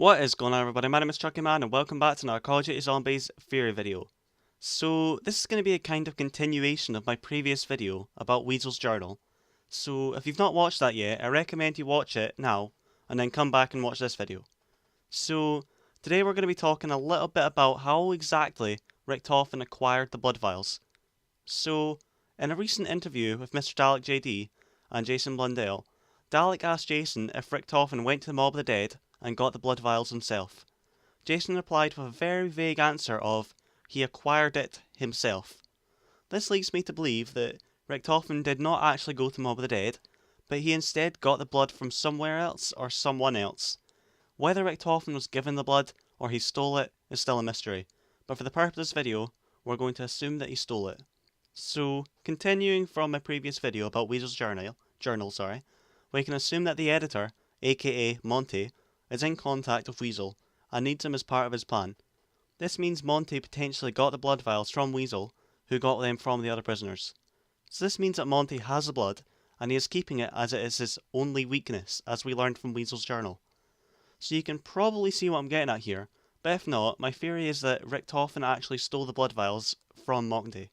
What is going on, everybody? My name is Chucky Man and welcome back to another Call of Duty Zombies theory video. So this is going to be a kind of continuation of my previous video about Weasel's journal. So if you've not watched that yet, I recommend you watch it now and then come back and watch this video. So today we're going to be talking a little bit about how exactly Richtofen acquired the blood vials. So in a recent interview with Mr. Dalek JD and Jason Blundell, Dalek asked Jason if Richtofen went to the Mob of the Dead and got the blood vials himself. Jason replied with a very vague answer of, he acquired it himself. This leads me to believe that Richtofen did not actually go to Mob of the Dead, but he instead got the blood from somewhere else or someone else. Whether Richtofen was given the blood or he stole it is still a mystery, but for the purpose of this video, we're going to assume that he stole it. So, continuing from my previous video about Weasel's journal, we can assume that the editor, aka Monty, is in contact with Weasel and needs him as part of his plan. This means Monty potentially got the blood vials from Weasel, who got them from the other prisoners. So this means that Monty has the blood, and he is keeping it as it is his only weakness, as we learned from Weasel's journal. So you can probably see what I'm getting at here, but if not, my theory is that Richtofen actually stole the blood vials from Monty.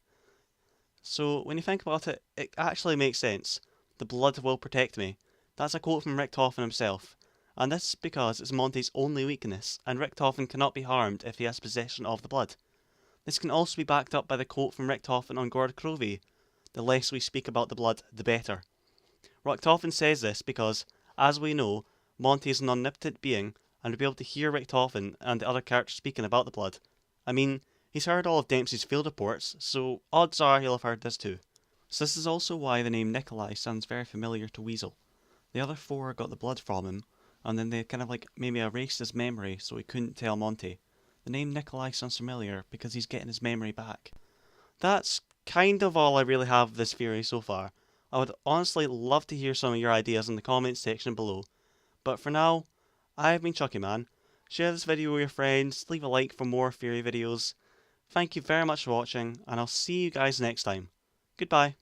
So when you think about it, it actually makes sense. The blood will protect me. That's a quote from Richtofen himself. And this is because it's Monty's only weakness, and Richtofen cannot be harmed if he has possession of the blood. This can also be backed up by the quote from Richtofen on Gord Krovi, the less we speak about the blood, the better. Richtofen says this because, as we know, Monty is an omnipotent being, and will be able to hear Richtofen and the other characters speaking about the blood. I mean, he's heard all of Dempsey's field reports, so odds are he'll have heard this too. So this is also why the name Nikolai sounds very familiar to Weasel. The other four got the blood from him, and then they kind of like maybe erased his memory so he couldn't tell Monty. The name Nikolai sounds familiar because he's getting his memory back. That's kind of all I really have of this theory so far. I would honestly love to hear some of your ideas in the comments section below. But for now, I have been Chucky Man. Share this video with your friends, leave a like for more theory videos. Thank you very much for watching, and I'll see you guys next time. Goodbye.